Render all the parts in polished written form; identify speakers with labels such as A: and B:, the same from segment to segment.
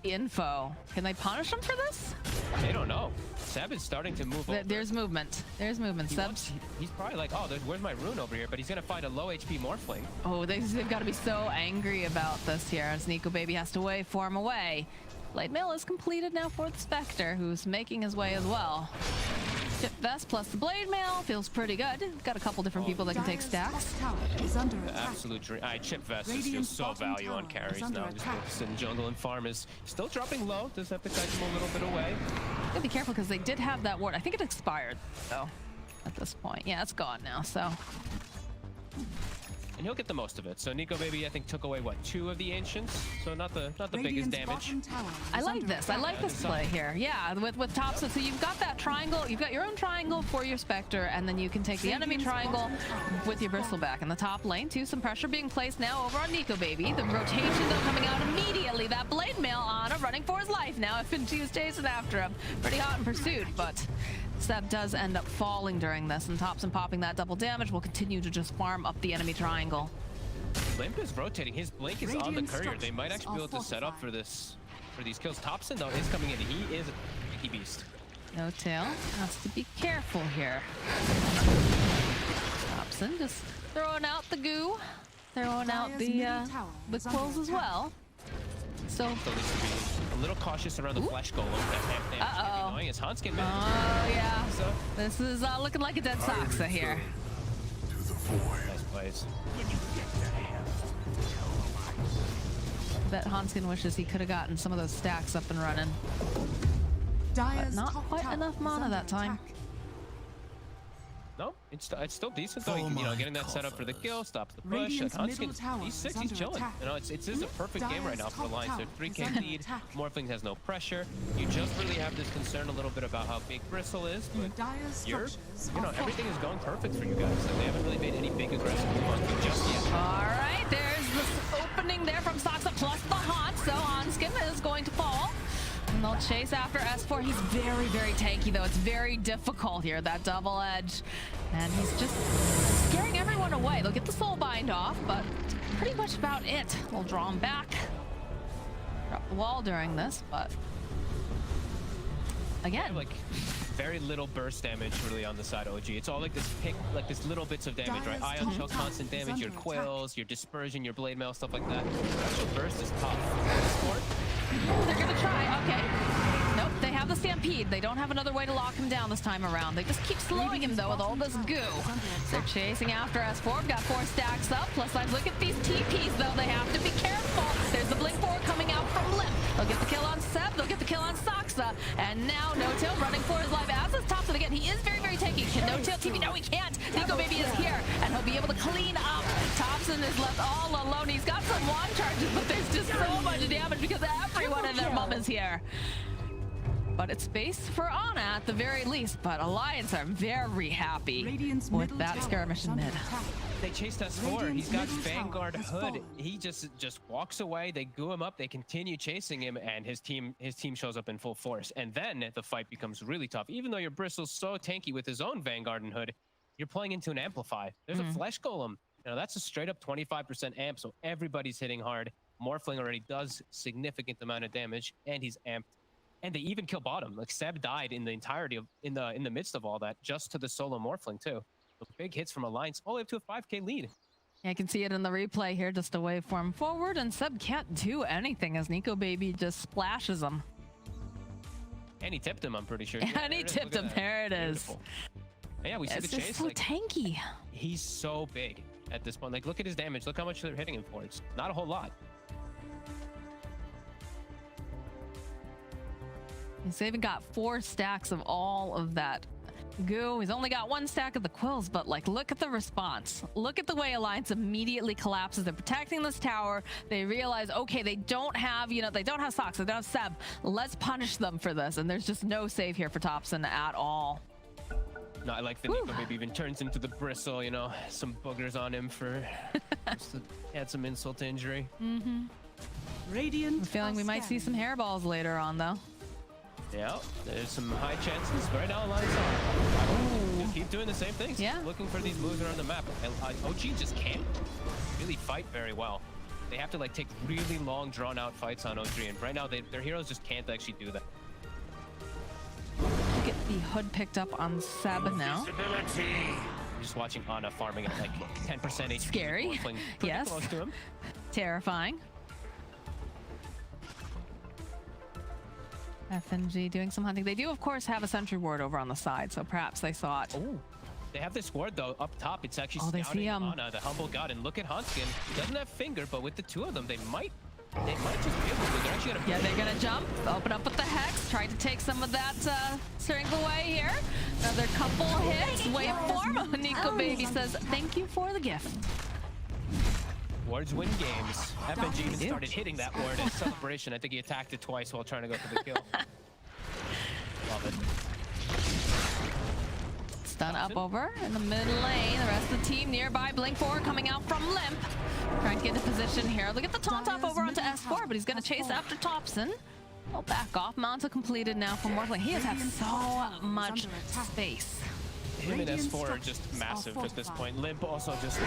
A: info. Can they punish him for this?
B: They don't know. Seb is starting to move over.
A: There's movement. There's movement.
B: He's probably like, oh, where's my rune over here? But he's going to find a low HP Morphling.
A: Oh, they've got to be so angry about this here as Nico Baby has to wave for him away. Blade Mail is completed now for the Spectre, who's making his way as well. Chip Vest plus the Blade Mail feels pretty good. Got a couple different people that can take stacks.
B: The absolute dream. Chip Vest is just so value on carries now. Just focusing jungle and farm is still dropping low. Does have to kite him a little bit away.
A: Gotta be careful because they did have that ward. I think it expired though at this point. Yeah, it's gone now. So.
B: And he'll get the most of it. So Nico Baby, I think, took away what, 2 of the ancients. So not the biggest damage.
A: I like this. I like this play here. Yeah, with tops. So you've got that triangle. You've got your own triangle for your Spectre, and then you can take the enemy triangle with your Bristleback in the top lane too. Some pressure being placed now over on Nico Baby. The rotation though coming out immediately. That Blade Mail on him, running for his life now. If Finchi's chasing after him, pretty hot in pursuit, but. Seb does end up falling during this, and Thompson popping that double damage will continue to just farm up the enemy triangle.
B: Limp is rotating. His blink is on the courier. They might actually be able to set up for these kills. Thompson though is coming in. He is a tricky beast.
A: No tail has to be careful here. Thompson just throwing out the goo, throwing out the quills as well. So
B: needs to be a little cautious around the flesh golem. That annoying as Hanskin.
A: Oh yeah. So this is looking like a dead Soxa here.
B: Nice plays.
A: Bet Hanskin wishes he could have gotten some of those stacks up and running. But not quite enough mana that time.
B: No, it's still decent though. Getting that set up for the kill, stops the push. Hanskin, he's 6, he's chilling. It is a perfect game right now for the Alliance. They're 3k lead. Morphling has no pressure. You just really have this concern a little bit about how big Bristle is, but everything is going perfect for you guys. So they haven't really made any big aggressive moves just yet.
A: All right, there's this opening there from Soxa plus the haunt. So Hanskin is going to fall. And they'll chase after S4. He's very, very tanky, though. It's very difficult here, that double edge. And he's just scaring everyone away. They'll get the soul bind off, but pretty much about it. We'll draw him back. Drop the wall during this, but again,
B: like very little burst damage really on the side OG. It's all like this little bits of damage, right? Ion Shell, constant damage, your quills, your dispersion, your blade mail, stuff like that. Actual burst is tough.
A: They're gonna try. Okay. Nope, they have the Stampede. They don't have another way to lock him down this time around. They just keep slowing him though with all this goo. They're chasing after S4. Got 4 stacks up. Plus size. Look at these TPs though. They have to be careful. There's the Blink 4 coming out from Limp. They'll get the kill on Seb. They'll get the kill on Soxa. And now No Tail running for his life. As is Thompson again. He is very, very tanky. Can No Tail TP? No, he can't. Nico Baby is here, and he'll be able to clean up. Thompson is left all alone. He's got some wand charges, but there's just so much damage because everyone and their mom is here. But it's space for Ana at the very least. But Alliance are very happy with that skirmish in mid.
B: They chased S4. He's got Vanguard Hood. He just walks away. They goo him up. They continue chasing him, and his team shows up in full force. And then the fight becomes really tough. Even though your Bristle's so tanky with his own Vanguard and Hood, you're playing into an Amplify. There's a Flesh Golem. That's a straight up 25% amp, so everybody's hitting hard. Morphling already does significant amount of damage, and he's amped. And they even kill bottom. Like Seb died in the entirety of in the midst of all that, just to the solo Morphling too. So big hits from Alliance, all the way up to a 5k lead.
A: Yeah, I can see it in the replay here, just a waveform forward, and Seb can't do anything as Nico Baby just splashes him.
B: And he tipped him, I'm pretty sure.
A: And he tipped him. There it is.
B: Yeah, we see the chase.
A: It's just so tanky.
B: He's so big at this point. Like, look at his damage. Look how much they're hitting him for. It's not a whole lot.
A: He's even got 4 stacks of all of that goo. He's only got 1 stack of the quills, but like, look at the response. Look at the way Alliance immediately collapses. They're protecting this tower. They realize, okay, they don't have, they don't have Sox, they don't have Seb. Let's punish them for this. And there's just no save here for Thompson at all.
B: No, I like the Nico Baby even turns into the Bristle, some boogers on him for just to add some insult to injury.
A: Radiant. I'm feeling we might see some hairballs later on, though.
B: Yeah, there's some high chances. Right now, Alliance just keep doing the same things. Yeah. Looking for these moves around the map. OG just can't really fight very well. they have to like take really long, drawn-out fights on OG, and right now their heroes just can't actually do that.
A: Get the hood picked up on Seb now.
B: Just watching Ana farming at like 10% HP.
A: Scary. Yes.
B: Close to him.
A: Terrifying. FNG doing some hunting. They do, of course, have a sentry ward over on the side, so perhaps they saw it.
B: Oh, they have this ward though up top. It's actually
A: they see him.
B: Ana, the humble god, and look at Hanskin. Doesn't have finger, but with the two of them, they might just be able to. They're actually gonna.
A: Yeah, they're gonna jump, open up with the hex, try to take some of that strength away here. Another couple hits, waveform. Nico Baby says, "Thank you for the gift."
B: Wards win games. FNG even started hitting that ward in celebration. I think he attacked it twice while trying to go for the kill. Love it.
A: Stun up over in the mid lane. The rest of the team nearby. Blink 4 coming out from Limp. Trying to get into position here. Look at the taunt off over onto S4, but he's going to chase after Thompson. He'll back off. Manta completed now from Warflame. He has had so much space.
B: Him and S4 are just massive at this point. Limp also just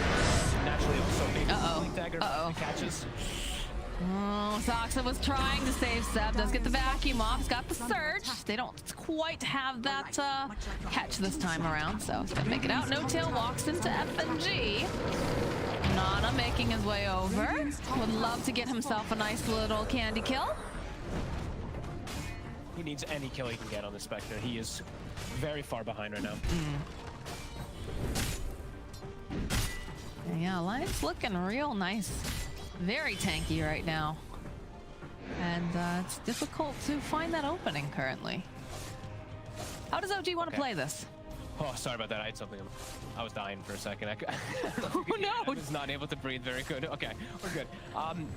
B: naturally also maybe Blink Dagger catches.
A: Oh, Soxa was trying to save Seb. Does get the vacuum off. He's got the surge. They don't quite have that catch this time around, so he's gonna make it out. No Tail walks into FNG. Nana making his way over. Would love to get himself a nice little candy kill.
B: He needs any kill he can get on the Spectre. He is very far behind right now.
A: Yeah, Alliance looking real nice. Very tanky right now. And it's difficult to find that opening currently. How does OG want to play this?
B: Oh, sorry about that. I had something. I was dying for a second.
A: Oh, no.
B: I was not able to breathe very good. Okay, we're good.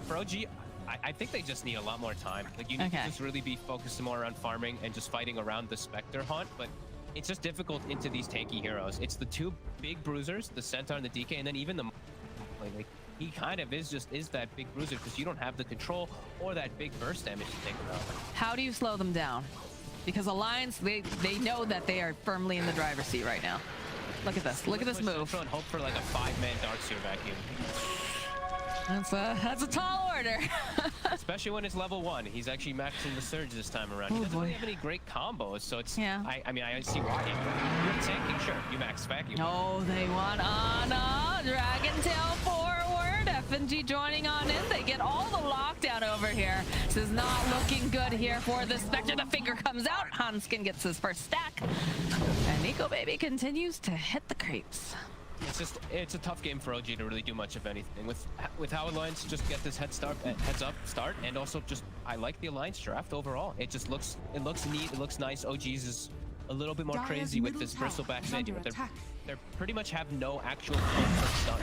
B: For OG, I think they just need a lot more time. Like, you need to just really be focused more on farming and just fighting around the Spectre haunt, but it's just difficult into these tanky heroes. It's the two big bruisers, the Centaur and the DK, and then even the... Like, he kind of is that big bruiser because you don't have the control or that big burst damage to take him out.
A: How do you slow them down? Because Alliance, they know that they are firmly in the driver's seat right now. Look at this. Look at this move.
B: And hope for like a 5-man Darkseer vacuum.
A: That's a tall order.
B: Especially when it's level 1. He's actually maxing the surge this time around. He doesn't really have any great combos, so it's... I mean, I see why. You're tanking, sure. You max vacuum.
A: Oh, they want Ana. Dragon Tail forward. FNG joining on in. They get all the lockdown over here. This is not looking good here for the Spectre. The finger comes out. Hanskin gets his first stack. And Nico Baby continues to hit the creeps.
B: It's a tough game for OG to really do much of anything. With how Alliance just get this heads up start, and also just I like the Alliance draft overall. It looks neat, it looks nice. OG's is a little bit more crazy with this bristleback mid. They pretty much have no actual stuns.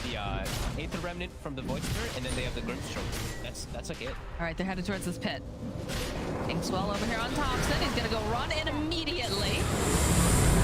B: They have the Aether Remnant from the Void Spirit, and then they have the Grimstroke. That's like it.
A: All right, they're headed towards this pit. Kingswell over here on Thompson. He's gonna go run in immediately.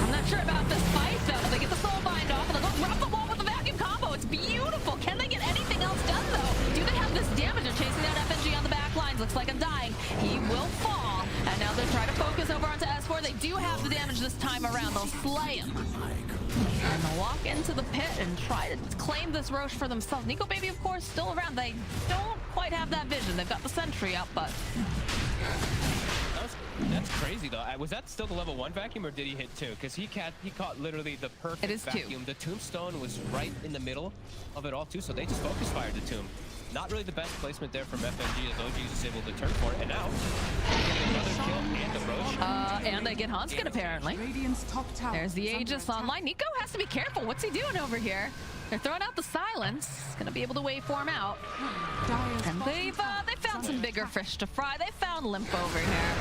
A: I'm not sure about this fight though. They get the soul bind off and they'll go rub the wall with the vacuum combo. It's beautiful. Can they get anything else done though? Do they have this damage? They're chasing down FNG on the back lines. Looks like I'm dying. He will fall. And now they're trying to focus over onto S4. They do have the damage this time around. They'll slay him. And they'll walk into the pit and try to claim this Roche for themselves. Nico Baby, of course, still around. They don't quite have that vision. They've got the sentry up, but...
B: That's crazy though. Was that still the level 1 vacuum or did he hit 2? Because he caught literally the perfect vacuum. 2. The tombstone was right in the middle of it all too, so they just focus fired the tomb. Not really the best placement there from FNG as OG is able to turn for it, and now another kill and the Roche.
A: And they get Hanskin apparently. There's the Aegis online. Nico has to be careful. What's he doing over here? They're throwing out the silence. He's gonna be able to waveform out. And they found some bigger fish to fry. They found Limp over here.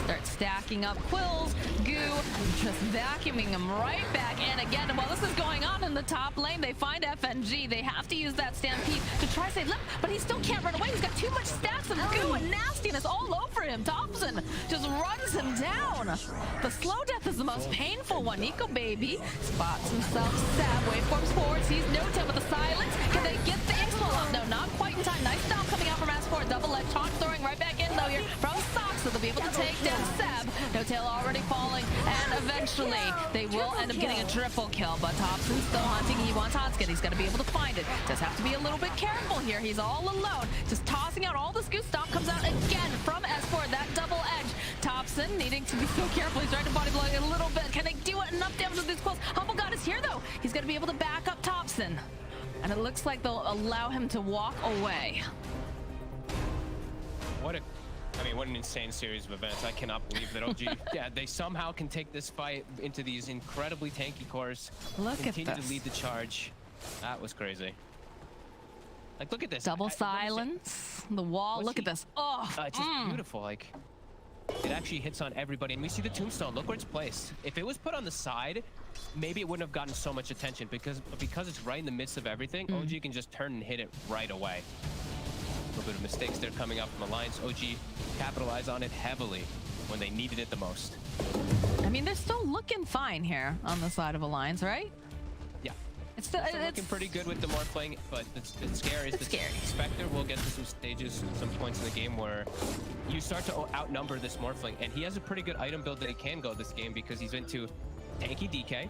A: Start stacking up Quills, Goo, just vacuuming them right back in again. And while this is going on in the top lane, they find FNG. They have to use that Stampede to try to save Limp, but he still can't run away. He's got too much stacks of Goo and nastiness all over him. Thompson just runs him down. The slow death is the most painful one. Nico Baby spots himself. Stab, waveforms forward, sees no tail with the silence. Can they get the explode off? No, not quite in time. Nice stop coming out from S4. Double edge, taunt throwing right back in though here from Sox. so they'll be able to take down Seb. No Tail already falling, and eventually they will end up getting a triple kill, but Thompson's still hunting. He wants Hanskin. He's going to be able to find it. Does have to be a little bit careful here. He's all alone, just tossing out all this goose. Stomp comes out again from S4, that double edge. Thompson needing to be so careful. He's trying to body blow a little bit. Can they do enough damage with these quills? Humble God is here though. He's going to be able to back up Thompson. And it looks like they'll allow him to walk away.
B: What an insane series of events. I cannot believe that OG, yeah, they somehow can take this fight into these incredibly tanky cores. Continue to lead the charge. That was crazy. Like, look at this.
A: Double silence. The wall. Look at this. Oh,
B: it's just beautiful. Like, it actually hits on everybody. And we see the tombstone. Look where it's placed. If it was put on the side, maybe it wouldn't have gotten so much attention because it's right in the midst of everything. OG can just turn and hit it right away. A little bit of mistakes there coming up from Alliance. OG capitalized on it heavily when they needed it the most.
A: I mean, they're still looking fine here on the side of Alliance, right?
B: Yeah.
A: It's still
B: looking pretty good with the Morphling, but the scare is the Spectre will get to some stages, some points in the game where you start to outnumber this Morphling, and he has a pretty good item build that he can go this game because he's into tanky DK,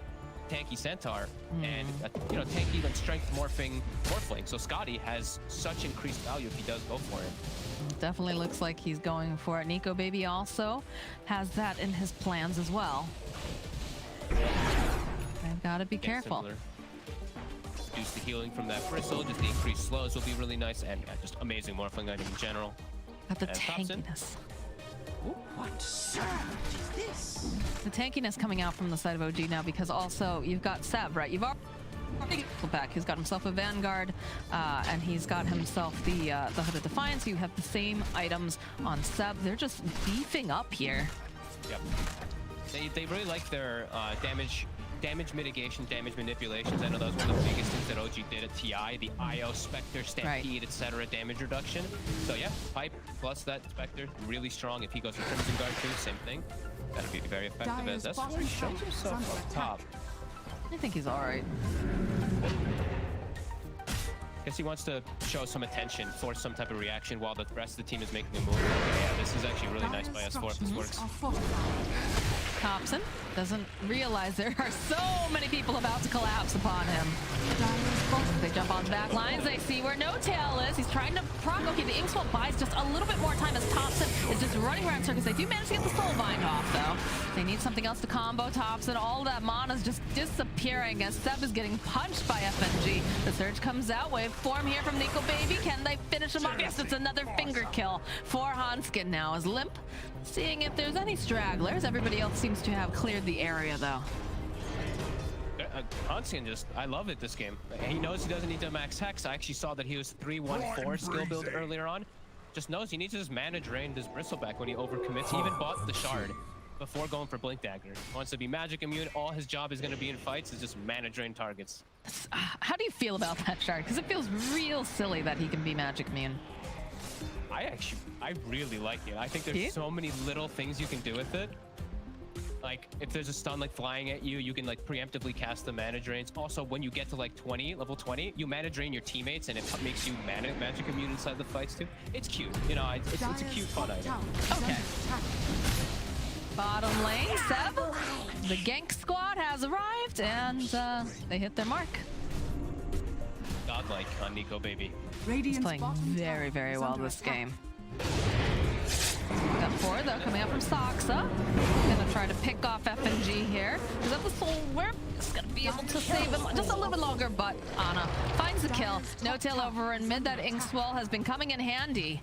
B: tanky Centaur, and tanky and strength Morphling. So Scotty has such increased value if he does go for it.
A: Definitely looks like he's going for it. Nico Baby also has that in his plans as well. I've got to be careful.
B: Similar. Reduce the healing from that bristle, just the increased slows will be really nice, and just amazing Morphling item in general.
A: Got the tankiness.
C: What surge is this?
A: The tankiness coming out from the side of OG now because also you've got Seb, right? You've already back. He's got himself a Vanguard, and he's got himself the Hood of Defiance. You have the same items on Seb. They're just beefing up here.
B: Yep. They really like their damage mitigation, damage manipulations. I know that was one of the biggest things that OG did at TI, the IO, Spectre, Stampede, etc. damage reduction. So yeah, Pipe plus that Spectre, really strong. If he goes for Crimson Guard too, same thing. That'll be very effective as S4 shows himself up top.
A: I think he's all right.
B: Guess he wants to show some attention, force some type of reaction while the rest of the team is making a move. Yeah, this is actually really nice by S4 if this works.
A: Thompson doesn't realize there are so many people about to collapse upon him. They jump on the back lines. They see where No Tail is. He's trying to proc. Okay, the Inkswell buys just a little bit more time as Thompson is just running around circles. They do manage to get the Soul Bind off, though. They need something else to combo Thompson. All that mana's just disappearing as Seb is getting punched by FNG. The surge comes out. Wave form here from Nico Baby. Can they finish him off? Yes, it's another finger kill for Hanskin now as Limp seeing if there's any stragglers. Everybody else seems to have cleared the area, though.
B: Hanskin I love it this game. He knows he doesn't need to max Hex. I actually saw that he was 3-1-4 skill build earlier on. Just knows he needs to just mana drain this Bristleback when he overcommits. He even bought the Shard before going for Blink Dagger. Wants to be magic immune. All his job is going to be in fights is just mana drain targets.
A: How do you feel about that Shard? Because it feels real silly that he can be magic immune.
B: I really like it. I think there's so many little things you can do with it. Like, if there's a stun like flying at you, you can like preemptively cast the mana drains. Also, when you get to like level 20, you mana drain your teammates and it makes you magic immune inside the fights too. It's cute. You know, it's a cute fun item.
A: Okay. Bottom lane, Seb. The gank squad has arrived and they hit their mark.
B: Godlike on Nico Baby.
A: He's playing very, very well this game. Got 4 though coming out from Soxa. Gonna try to pick off FNG here. Is that the soul? We're just gonna be able to save him just a little bit longer, but Ana finds the kill. No Tail over in mid. That Inkswell has been coming in handy.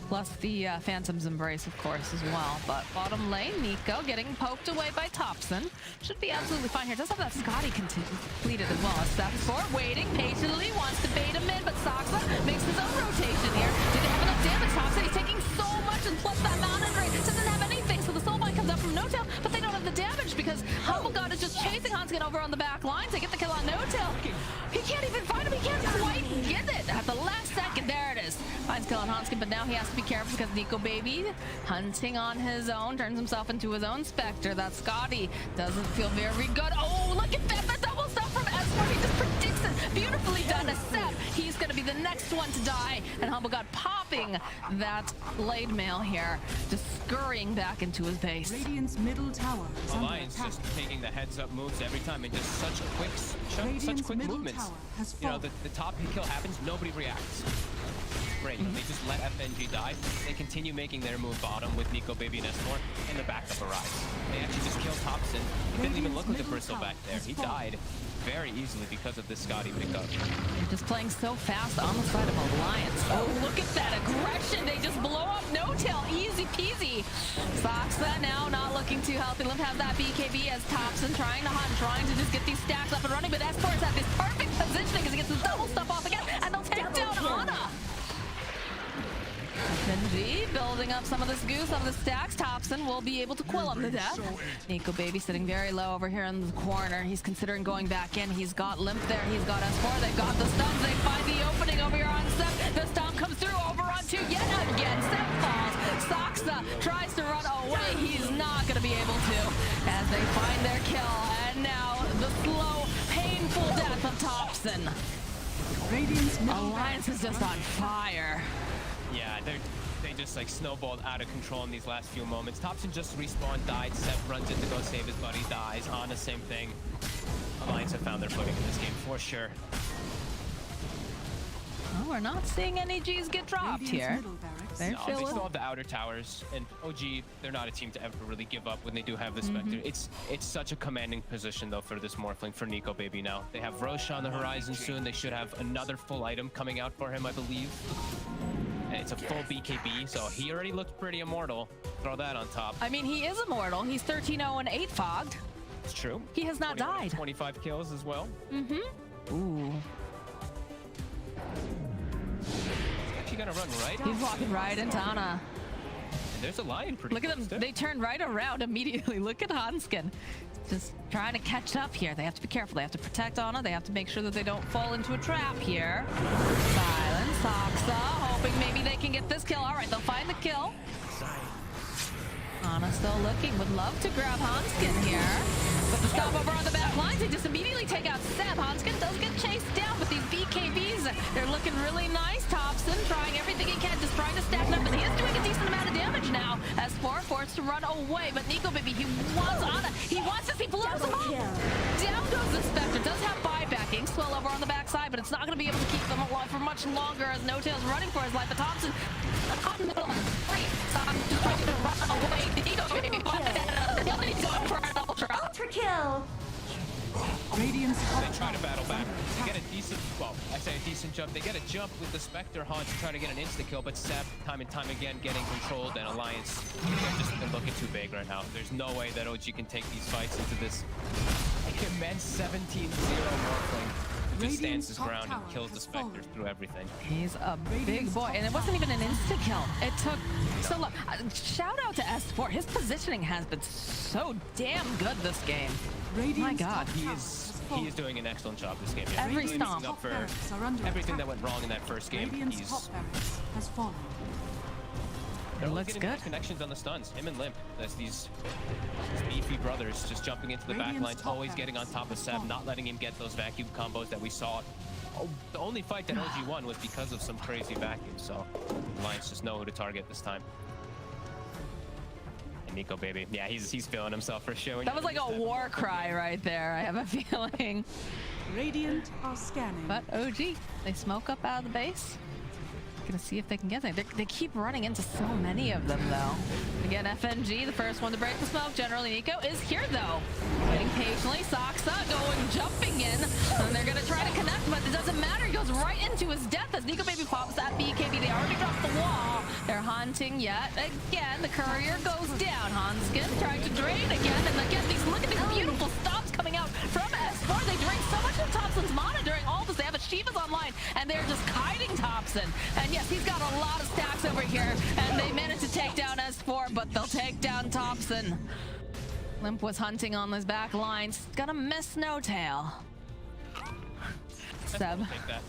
A: Plus the Phantom's Embrace, of course, as well. But bottom lane, Nico getting poked away by Thompson. Should be absolutely fine here. Does have that Scotty completed as well. S4 waiting patiently, wants to bait him in, but Soxa makes his own rotation here. Do they have enough damage? Thompson, he's taking so much, and plus that mana drain doesn't have anything. So the Soulbind comes up from No Tail, but they don't have the damage because Humble God is just chasing Hanskin over on the back lines. They get the kill on No Tail. He can't even find him. He can't quite get it at the last second. There it is. Finds kill on Hanskin, but now he has to be careful because Nico Baby hunting on his own, turns himself into his own Spectre. That Scotty doesn't feel very good. Oh, look at that. The double stuff from S4. He just predicts it. Beautifully done as Seb. He's going to be the next one to die. And Humble God popping that blade mail here, just scurrying back into his base.
C: Radiant's middle tower is under
B: Alliance
C: attack.
B: just taking the heads-up moves every time and just such quick
C: middle
B: movements.
C: tower has
B: You know,
C: fallen.
B: the top hit kill happens, nobody reacts. Great. They just let FNG die. They continue making their move bottom with Nico, Baby, and S4, and the backup arrives. They actually just killed Thompson. It didn't even look like a bristle back there. He died very easily because of this Scotty pickup.
A: They're just playing so fast on the side of Alliance. Oh, look at that aggression. They just blow up No-Tail. Easy peasy. Soxa now not looking too healthy. Limp has that BKB as Thompson trying to hunt, trying to just get these stacks up and running, but S4 is at this perfect positioning because he gets the double stuff off again, and they'll take down Ana. FNG building up some of this goo, some of the stacks. Thompson will be able to quill him to death. Nico Baby sitting very low over here in the corner. He's considering going back in. He's got Limp there. He's got S4. They've got the stuns. They find the opening over here on Seb. The stomp comes through over on 2 yet again. Seb falls. Soxa tries to run away. He's not going to be able to as they find their kill. And now the slow, painful death of Thompson.
C: Radiant's middle
A: Alliance is just on fire.
B: Yeah, they just like snowballed out of control in these last few moments. Thompson just respawned, died. Seth runs in to go save his buddy, dies. Ana, same thing. Alliance have found their footing in this game for sure.
A: Well, we're not seeing any Gs get dropped
C: Radiant's
A: here.
C: middle barracks.
A: They're
B: No, they
A: feeling.
B: still have the outer towers, and OG, they're not a team to ever really give up when they do have the Spectre. It's such a commanding position, though, for this Morphling, for Nico Baby now. They have Roche on the horizon soon. They should have another full item coming out for him, I believe. And it's a full BKB, so he already looked pretty immortal. Throw that on top.
A: I mean, he is immortal. He's 13-0 and 8 fogged.
B: It's true.
A: He has not
B: 21
A: died.
B: 25 kills as well.
A: Ooh.
B: Actually gonna run right.
A: He's walking right into Ana.
B: And there's a lion pretty
A: Look at
B: close
A: them.
B: too.
A: They turn right around immediately. Look at Hanskin. Just trying to catch up here. They have to be careful. They have to protect Ana. They have to make sure that they don't fall into a trap here. Silence. Soxa hoping maybe they can get this kill. All right, they'll find the kill. Ana still looking. Would love to grab Hanskin here. But the stop over on the back lines, they just immediately take out Seb. Hanskin does get chased down with these BKBs. They're looking really nice. Thompson trying everything he can, just trying to stack them, but he is doing a decent amount of damage now. S4 forced to run away, but Nico Baby, he wants Ana. He wants this, he blows him up. Down goes the Spectre. Does have buybacking. Swell over on the backside, but it's not going to be able to keep them alive for much longer as No-Tail's running for his life. But Thompson, caught in the middle of the street. Just trying to run away. Nico Baby, he's going for an ultra kill.
C: Radiant's top
B: They try to
C: tower
B: battle
C: is
B: back.
C: under
B: They
C: attack.
B: get a decent, well, I say a decent jump. They get a jump with the Spectre Haunt to try to get an insta-kill, but Seb, time and time again, getting controlled, and Alliance, they're just they're looking too big right now. There's no way that OG can take these fights into this immense 17-0 Morphling. Who just stands his ground and kills the Spectre through everything.
A: He's a big boy, and it wasn't even an insta-kill. It took so long. Shout out to S4. His positioning has been so damn good this game.
C: Radiant's
A: My God.
C: top
B: He
C: tower
B: is
C: has fallen.
B: doing an excellent job this game. Yeah,
A: Every
B: really
A: stomp.
B: making up for
C: Barracks are under
B: everything
C: attack.
B: that went wrong in that first game.
C: Radiant's
B: He's
C: top barracks has fallen.
B: They're
A: looks
B: getting
A: good.
B: good connections on the stuns. Him and Limp. That's these beefy brothers just jumping into the back
C: Radiant's
B: lines,
C: top
B: always getting on
C: barracks
B: top of
C: has
B: Seb,
C: fallen.
B: not letting him get those vacuum combos that we saw. Oh, the only fight that OG won was because of some crazy vacuums, so Alliance just know who to target this time. And Nico Baby, yeah, he's feeling himself for sure.
A: That was like a war cry right there, I have a feeling.
C: Radiant are scanning.
A: But OG, they smoke up out of the base. Gonna see if they can get there. They keep running into so many of them, though. Again, FNG, the first one to break the smoke. Generally, Nico is here, though. Waiting patiently. Soxa jumping in. And they're gonna try to connect, but it doesn't matter. He goes right into his death as Nico Baby pops that BKB. They already dropped the wall. They're hunting yet again. The courier goes down. Hanskin trying to drain again. And again, look at these beautiful stops coming out from S4. They drain so much of Thompson's mana during all this. They have Shiva's online, and they're just kiting Thompson. And yes, he's got a lot of stacks over here, and they managed to take down S4, but they'll take down Thompson. Limp was hunting on his back lines. Gonna miss No-Tail. Seb.
B: Take that.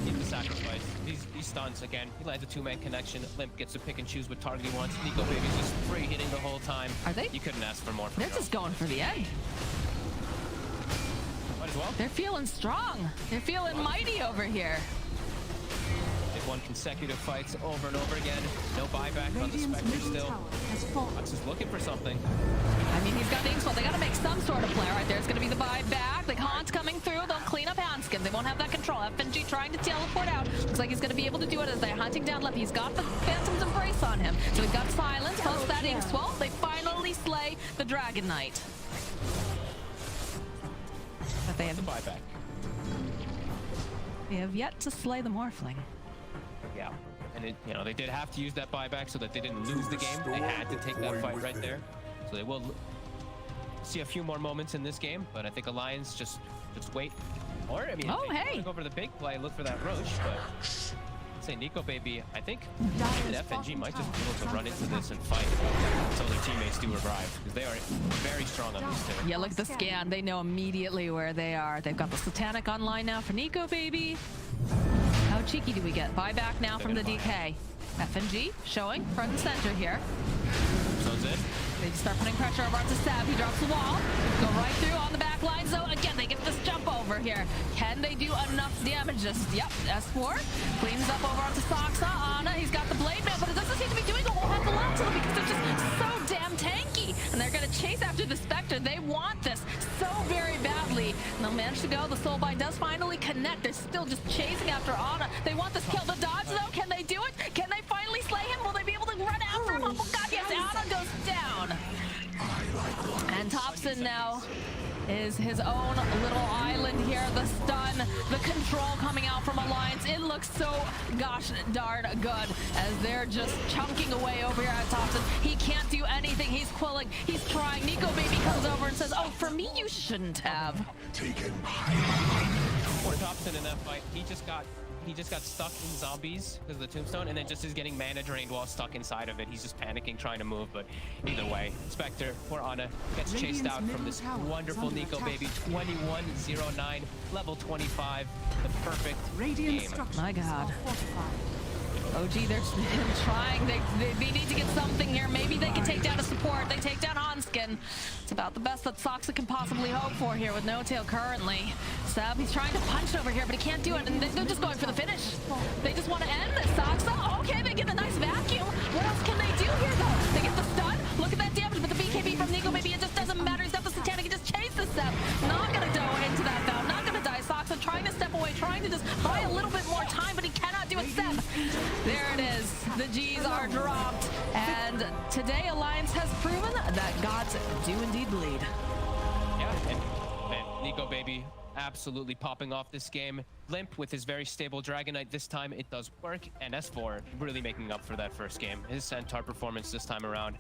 B: Need the sacrifice. These stuns again. He lands a two-man connection. Limp gets to pick and choose what target he wants. Nico Baby's just free hitting the whole time.
A: Are they?
B: You couldn't ask for more from
A: They're
B: him.
A: just going for the end.
B: Might as well.
A: They're feeling strong. They're feeling mighty over here.
B: They've won consecutive fights over and over again. No buyback on the
C: Radiant's
B: Spectre
C: middle
B: still.
C: tower has fallen.
B: Fox is looking for something.
A: I mean, he's got the Inkspell. They got to make some sort of play right there. It's going to be the buyback. The Haunt's coming through. They'll clean up Hanskin. They won't have that control. FNG trying to teleport out. Looks like he's going to be able to do it as they're hunting down Lep. He's got the Phantom's Embrace on him. So we've got Silence plus that Inkswell. They finally slay the Dragon Knight. But they
B: The
A: have,
B: buyback.
A: they have yet to slay the Morphling.
B: Yeah. And it, you know, they did have to use that buyback so that they didn't lose the game. They had to take that fight right there. So they will see a few more moments in this game, but I think Alliance just wait. Or, I mean,
A: Oh,
B: if they
A: hey.
B: wanna go for the big play, look for that Roche, but I'd say Nico Baby, I think that FNG might just be able to run into this and fight until their teammates do arrive, because they are very strong on these two.
A: Yeah, look at the scan. They know immediately where they are. They've got the Satanic online now for Nico, baby. How cheeky do we get? Buyback now from the DK. FNG showing front and center here.
B: Zone's in.
A: They just start putting pressure over onto Sab. He drops the wall. Go right through on the back line. So again, they get this jump over here. Can they do enough damage? Just, yep, S4 cleans up over onto Soxa. Ana, he's got the blade man, but it doesn't seem to be doing a whole heck of a lot to them because they're just so damn tanky. And they're going to chase after the Spectre. They want this so very badly. And they'll manage to go. The Soulbind does finally connect. They're still just chasing after Ana. They want this kill. The dodge, though, can they do it? Can they finally slay him? Will they be able to run after him? Oh, God, yes, Ana goes down. And Thompson now is his own little island here. The stun, the control coming out from Alliance. It looks so gosh darn good as they're just chunking away over here at Thompson. He can't do anything. He's quilling. He's trying. Nico Baby comes over and says, oh, for me, you shouldn't have.
B: Poor Thompson in that fight, he just got stuck in zombies because of the tombstone, and then just is getting mana drained while stuck inside of it. He's just panicking, trying to move, but either way, Spectre, poor Ana, gets chased out from this wonderful Nico Baby. 21-09, level 25, the perfect
C: Radiant
B: game.
C: structures
A: My God.
C: are fortified.
A: OG, they're trying. They need to get something here. Maybe they can take down a support. They take down Hanskin. It's about the best that Soxa can possibly hope for here with no tail currently. Sab, he's trying to punch over here, but he can't do it. And they're just going for the finish. They just want to end this. Soxa, okay, they get a nice vacuum. What else can they do here, though? They get the stun. Look at that damage, but the BKB from Nico, maybe it just doesn't matter. He's got the Satanic. He just chases Sab. Not going to go into that, though. Not going to die. Soxa trying to step away, trying to just buy a little bit more time, but he cannot do it. Seb. There it is. The G's are dropped. And today, Alliance has proven that gods do indeed bleed.
B: Yeah, and Nico Baby absolutely popping off this game. Limp with his very stable Dragon Knight. This time it does work, and S4 really making up for that first game. His Centaur performance this time around.